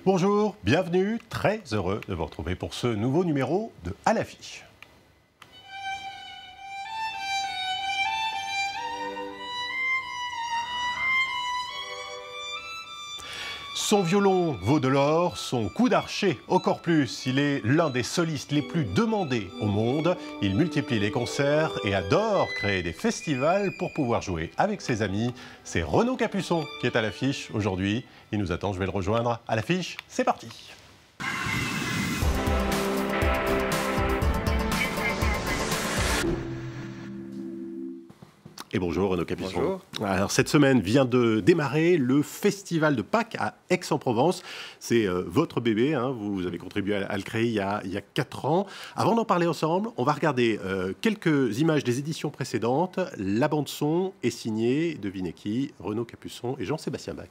Bonjour, bienvenue, très heureux de vous retrouver pour ce nouveau numéro de À l'affiche. Son violon vaut de l'or, son coup d'archet encore plus. Il est l'un des solistes les plus demandés au monde. Il multiplie les concerts et adore créer des festivals pour pouvoir jouer avec ses amis. C'est Renaud Capuçon qui est à l'affiche aujourd'hui. Il nous attend, je vais le rejoindre à l'affiche. C'est parti. Et bonjour Renaud Capuçon. Bonjour. Alors cette semaine vient de démarrer le Festival de Pâques à Aix-en-Provence. C'est votre bébé, hein, vous avez contribué à le créer il y a 4 ans. Avant d'en parler ensemble, on va regarder quelques images des éditions précédentes. La bande-son est signée, devinez qui, Renaud Capuçon et Jean-Sébastien Bach.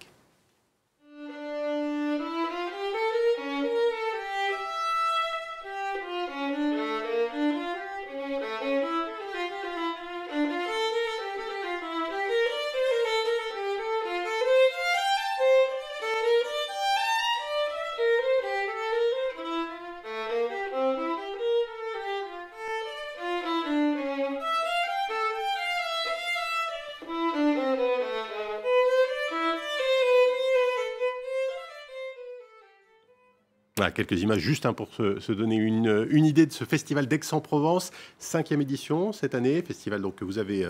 Voilà, quelques images juste pour se donner une idée de ce festival d'Aix-en-Provence, 5e édition cette année, festival donc, que vous avez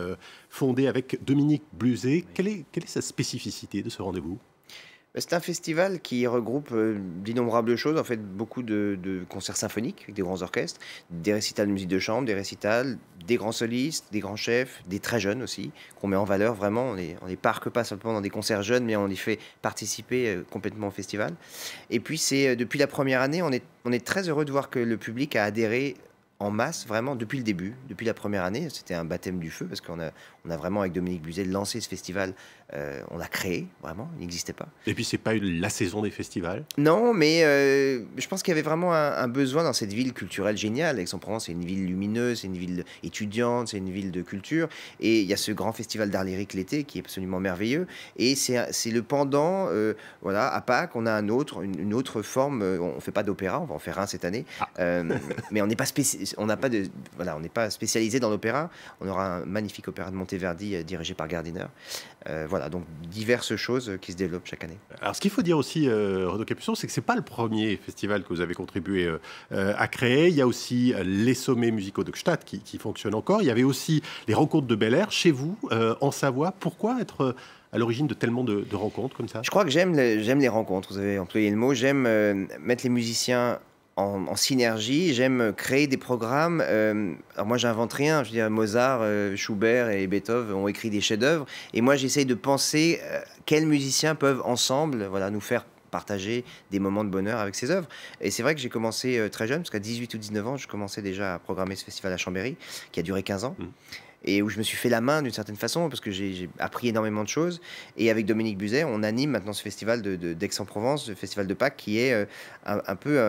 fondé avec Dominique Bluzet. Quelle est sa spécificité de ce rendez-vous ? C'est un festival qui regroupe d'innombrables choses, en fait beaucoup de concerts symphoniques avec des grands orchestres, des récitals de musique de chambre, des récitals, des grands solistes, des grands chefs, des très jeunes aussi, qu'on met en valeur vraiment. On les parque pas simplement dans des concerts jeunes, mais on les fait participer complètement au festival. Et puis c'est depuis la première année, on est très heureux de voir que le public a adhéré en masse, vraiment, depuis le début, depuis la première année. C'était un baptême du feu, parce qu'on a vraiment, avec Dominique Bluzet, lancé ce festival. On l'a créé, vraiment, il n'existait pas. Et puis, c'est pas la saison des festivals? Non, mais je pense qu'il y avait vraiment un besoin dans cette ville culturelle géniale. Aix-en-Provence, c'est une ville lumineuse, c'est une ville étudiante, c'est une ville de culture. Et il y a ce grand festival d'art lyrique l'été, qui est absolument merveilleux. Et c'est le pendant, voilà, à Pâques, on a une autre forme. On ne fait pas d'opéra, on va en faire un cette année. Mais on n'est pas on n'est pas spécialisé dans l'opéra. On aura un magnifique opéra de Monteverdi dirigé par Gardiner. Voilà, donc diverses choses qui se développent chaque année. Alors, ce qu'il faut dire aussi, Renaud Capuçon, c'est que ce n'est pas le premier festival que vous avez contribué à créer. Il y a aussi les sommets musicaux de Gstaad qui fonctionnent encore. Il y avait aussi les rencontres de Bel Air chez vous, en Savoie. Pourquoi être à l'origine de tellement de rencontres comme ça? Je crois que j'aime les rencontres, vous avez employé le mot. J'aime mettre les musiciens en synergie, j'aime créer des programmes. Alors moi, j'invente rien. Je veux dire, Mozart, Schubert et Beethoven ont écrit des chefs-d'œuvre. Et moi, j'essaye de penser quels musiciens peuvent ensemble, voilà, nous faire partager des moments de bonheur avec ces œuvres. Et c'est vrai que j'ai commencé très jeune, parce qu'à 18 ou 19 ans, je commençais déjà à programmer ce festival à Chambéry, qui a duré 15 ans. Et où je me suis fait la main d'une certaine façon, parce que j'ai appris énormément de choses. Et avec Dominique Bluzet, on anime maintenant ce festival d'Aix-en-Provence, le festival de Pâques, qui est un peu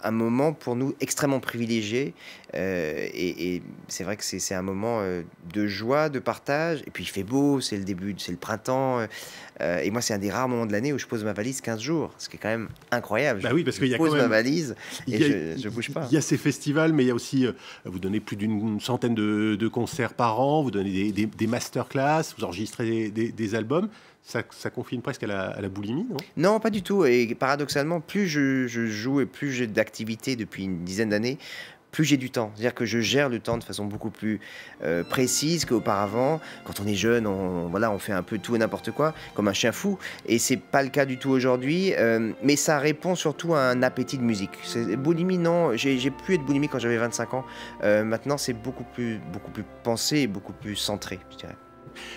un moment pour nous extrêmement privilégié. Et c'est vrai que c'est un moment de joie, de partage. Et puis il fait beau, c'est le début, c'est le printemps. Et moi, c'est un des rares moments de l'année où je pose ma valise 15 jours, ce qui est quand même incroyable. Bah oui, parce qu'il y a pose quand même ma valise et je bouge pas. Il y a ces festivals, mais il y a aussi, vous donnez plus d'une centaine de concerts par an, vous donnez des masterclass, vous enregistrez des albums. Ça confine presque à la boulimie, non? Non, pas du tout. Et paradoxalement, plus je joue et plus j'ai d'activité depuis une dizaine d'années, plus j'ai du temps. C'est-à-dire que je gère le temps de façon beaucoup plus précise qu'auparavant. Quand on est jeune, on fait un peu tout et n'importe quoi, comme un chien fou. Et c'est pas le cas du tout aujourd'hui. Mais ça répond surtout à un appétit de musique. Boulimie, non. J'ai pu être boulimique quand j'avais 25 ans. Maintenant, c'est beaucoup plus pensé et beaucoup plus centré, je dirais.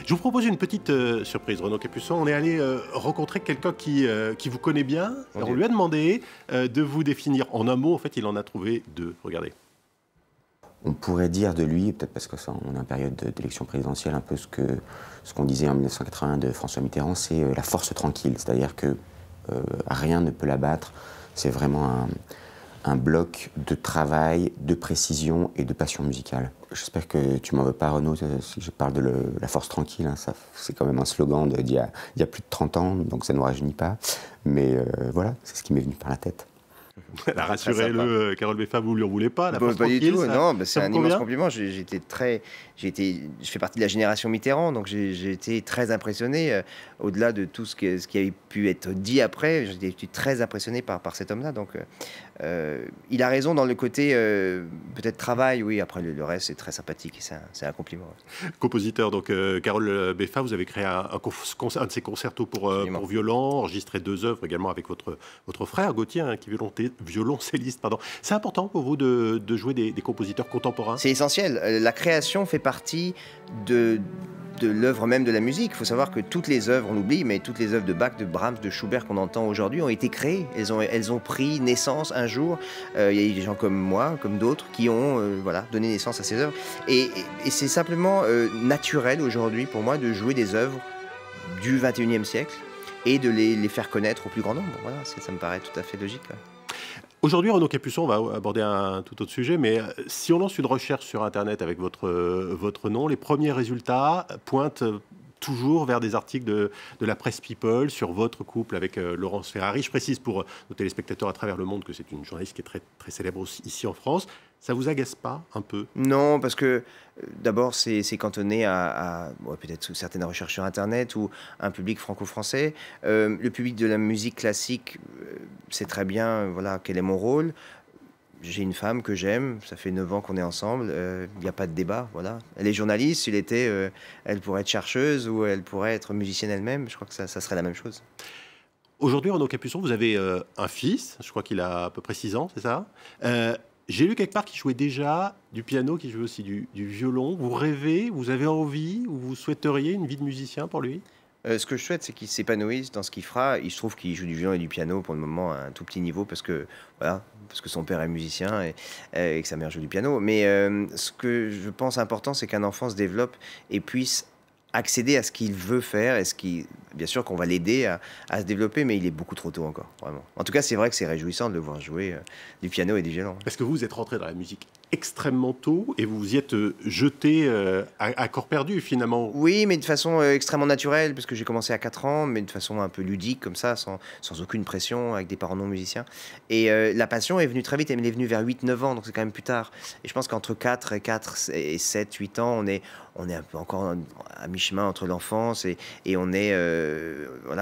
Je vous propose une petite surprise, Renaud Capuçon. On est allé rencontrer quelqu'un qui vous connaît bien. Alors, on lui a demandé de vous définir en un mot. En fait, il en a trouvé 2. Regardez. On pourrait dire de lui, peut-être parce qu'on est en période d'élection présidentielle, un peu ce qu'on disait en 1981 de François Mitterrand, c'est la force tranquille. C'est-à-dire que rien ne peut l'abattre. C'est vraiment un bloc de travail, de précision et de passion musicale. J'espère que tu m'en veux pas, Renaud, si je parle de la force tranquille. Hein, c'est quand même un slogan d'il y a plus de 30 ans, donc ça ne nous rajeunit pas. Mais voilà, c'est ce qui m'est venu par la tête. Rassurez-le, Carole Beffa, vous ne lui en voulez pas, la force pas du tranquille, tout, ça, non, c'est un immense convient compliment. Je fais partie de la génération Mitterrand, donc j'ai été très impressionné, au-delà de tout ce qui a pu être dit après, j'ai été très impressionné par cet homme-là. Donc, il a raison dans le côté peut-être travail, oui, après le reste, c'est très sympathique, et c'est un compliment. Compositeur, donc Carole Beffa, vous avez créé un de ces concertos pour violon, enregistré 2 œuvres également avec votre frère Gauthier, hein, qui est violoncelliste. Pardon. C'est important pour vous de jouer des compositeurs contemporains? C'est essentiel. La création fait partie de l'œuvre même de la musique. Il faut savoir que toutes les œuvres, on oublie, mais toutes les œuvres de Bach, de Brahms, de Schubert qu'on entend aujourd'hui ont été créées. Elles ont pris naissance un jour. Il y a eu des gens comme moi, comme d'autres, qui ont donné naissance à ces œuvres. Et c'est simplement naturel aujourd'hui pour moi de jouer des œuvres du XXIe siècle et de les faire connaître au plus grand nombre. Voilà, ça me paraît tout à fait logique. Ouais. Aujourd'hui, Renaud Capuçon, on va aborder un tout autre sujet, mais si on lance une recherche sur Internet avec votre nom, les premiers résultats pointent toujours vers des articles de la presse People sur votre couple avec Laurence Ferrari. Je précise pour nos téléspectateurs à travers le monde que c'est une journaliste qui est très, très célèbre aussi, ici en France. Ça vous agace pas un peu? Non, parce que d'abord, c'est cantonné à peut-être certaines recherches sur Internet ou un public franco-français. Le public de la musique classique sait très bien quel est mon rôle. J'ai une femme que j'aime, ça fait 9 ans qu'on est ensemble, il n'y a pas de débat, voilà. Elle est journaliste, s'il était, elle pourrait être chercheuse ou elle pourrait être musicienne elle-même, je crois que ça serait la même chose. Aujourd'hui, Renaud Capuçon, vous avez un fils, je crois qu'il a à peu près 6 ans, c'est ça? J'ai lu quelque part qu'il jouait déjà du piano, qu'il jouait aussi du violon. Vous rêvez, vous avez envie, ou vous souhaiteriez une vie de musicien pour lui? Ce que je souhaite, c'est qu'il s'épanouisse dans ce qu'il fera. Il se trouve qu'il joue du violon et du piano pour le moment à un tout petit niveau parce que son père est musicien et que sa mère joue du piano. Mais ce que je pense important, c'est qu'un enfant se développe et puisse accéder à ce qu'il veut faire. Bien sûr qu'on va l'aider à se développer, mais il est beaucoup trop tôt encore, vraiment. En tout cas, c'est vrai que c'est réjouissant de le voir jouer du piano et du violon. Parce que vous êtes rentré dans la musique extrêmement tôt et vous vous y êtes jeté à corps perdu finalement. Oui, mais de façon extrêmement naturelle, parce que j'ai commencé à 4 ans, mais de façon un peu ludique comme ça, sans aucune pression, avec des parents non musiciens. Et la passion est venue très vite, elle est venue vers 8-9 ans, donc c'est quand même plus tard. Et je pense qu'entre 4 et 7, 8 ans, on est un peu encore à mi-chemin entre l'enfance et on est...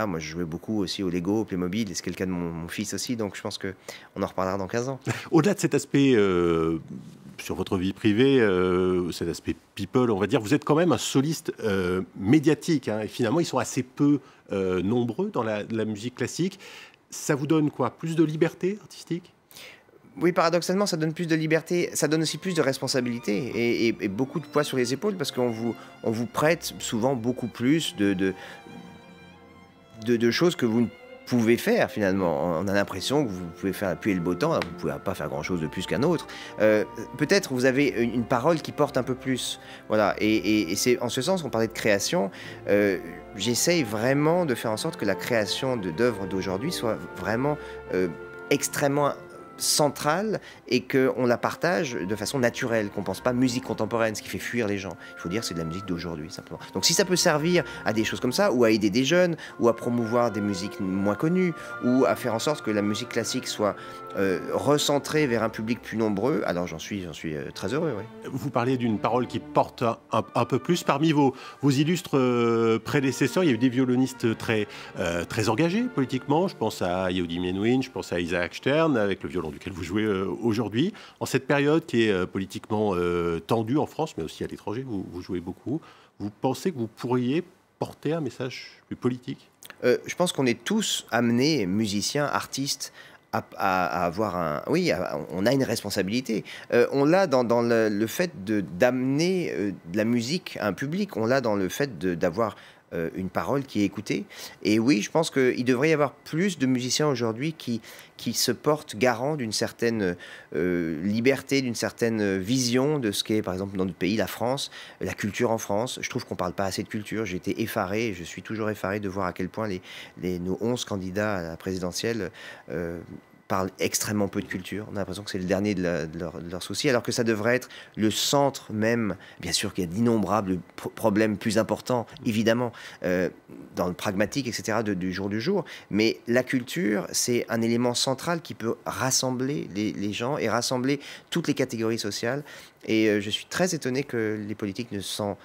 moi je jouais beaucoup aussi au Lego, au Playmobil, et c'est le cas de mon fils aussi, donc je pense qu'on en reparlera dans 15 ans. Au-delà de cet aspect... sur votre vie privée, cet aspect people, on va dire, vous êtes quand même un soliste médiatique, hein, et finalement ils sont assez peu nombreux dans la musique classique. Ça vous donne quoi? Plus de liberté artistique? Oui, paradoxalement, ça donne plus de liberté, ça donne aussi plus de responsabilité et beaucoup de poids sur les épaules parce qu'on vous prête souvent beaucoup plus de choses que vous ne pouvez faire finalement. On a l'impression que vous pouvez faire la pluie et le beau temps, vous ne pouvez pas faire grand-chose de plus qu'un autre. Peut-être vous avez une parole qui porte un peu plus. Voilà. Et c'est en ce sens qu'on parlait de création. J'essaye vraiment de faire en sorte que la création d'œuvres d'aujourd'hui soit vraiment extrêmement centrale et qu'on la partage de façon naturelle, qu'on ne pense pas musique contemporaine, ce qui fait fuir les gens. Il faut dire c'est de la musique d'aujourd'hui simplement. Donc si ça peut servir à des choses comme ça, ou à aider des jeunes, ou à promouvoir des musiques moins connues, ou à faire en sorte que la musique classique soit recentrée vers un public plus nombreux, alors j'en suis très heureux. Oui. Vous parlez d'une parole qui porte un peu plus. Parmi vos illustres prédécesseurs, il y a eu des violonistes très engagés politiquement. Je pense à Yehudi Menuhin, je pense à Isaac Stern, avec le violon duquel vous jouez aujourd'hui. En cette période qui est politiquement tendue en France, mais aussi à l'étranger, vous jouez beaucoup. Vous pensez que vous pourriez porter un message plus politique? Je pense qu'on est tous amenés, musiciens, artistes, à avoir on a une responsabilité. On l'a dans le fait d'amener de la musique à un public. On l'a dans le fait d'avoir une parole qui est écoutée. Et oui, je pense qu'il devrait y avoir plus de musiciens aujourd'hui qui se portent garant d'une certaine liberté, d'une certaine vision de ce qu'est, par exemple, dans notre pays, la France, la culture en France. Je trouve qu'on ne parle pas assez de culture. J'ai été effaré, et je suis toujours effaré de voir à quel point nos 11 candidats à la présidentielle parlent extrêmement peu de culture. On a l'impression que c'est le dernier de leur souci, alors que ça devrait être le centre même. Bien sûr qu'il y a d'innombrables problèmes plus importants, évidemment, dans le pragmatique, etc., du jour le jour. Mais la culture, c'est un élément central qui peut rassembler les gens et rassembler toutes les catégories sociales. Et je suis très étonné que les politiques ne s'en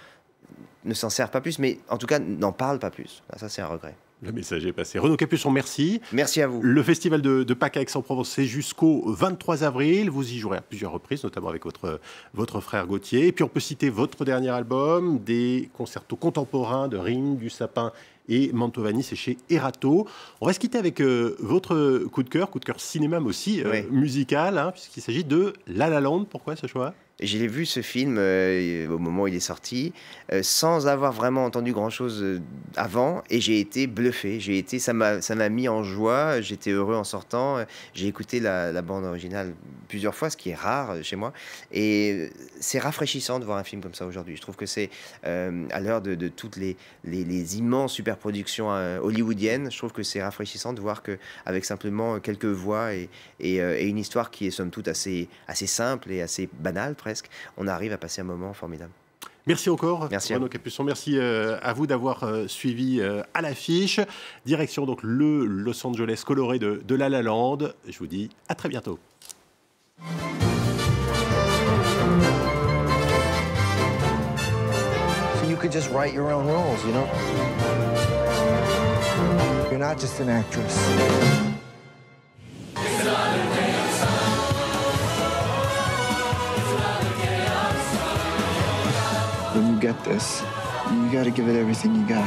servent pas plus, mais en tout cas n'en parlent pas plus. Ça, c'est un regret. Le message est passé. Renaud Capuçon, merci. Merci à vous. Le festival de Pâques à Aix-en-Provence, c'est jusqu'au 23 avril. Vous y jouerez à plusieurs reprises, notamment avec votre frère Gauthier. Et puis on peut citer votre dernier album, des concertos contemporains de Rin, du Sapin et Mantovani, c'est chez Erato. On va se quitter avec votre coup de cœur cinéma, mais aussi musical, hein, puisqu'il s'agit de La La Land. Pourquoi ce choix ? J'ai vu ce film au moment où il est sorti, sans avoir vraiment entendu grand-chose avant, et j'ai été bluffé. Ça m'a mis en joie, j'étais heureux en sortant. J'ai écouté la bande originale plusieurs fois, ce qui est rare chez moi. Et c'est rafraîchissant de voir un film comme ça aujourd'hui. Je trouve que c'est, à l'heure de toutes les immenses superproductions hollywoodiennes, je trouve que c'est rafraîchissant de voir qu'avec simplement quelques voix et une histoire qui est somme toute assez simple et assez banale, presque, on arrive à passer un moment formidable. Merci encore, merci Renaud Capuçon. Merci à vous d'avoir suivi à l'affiche. Direction donc le Los Angeles coloré de La La Land. Je vous dis à très bientôt. So you could just write your own roles, you know? You're not just an actress. When you get this, you gotta give it everything you got.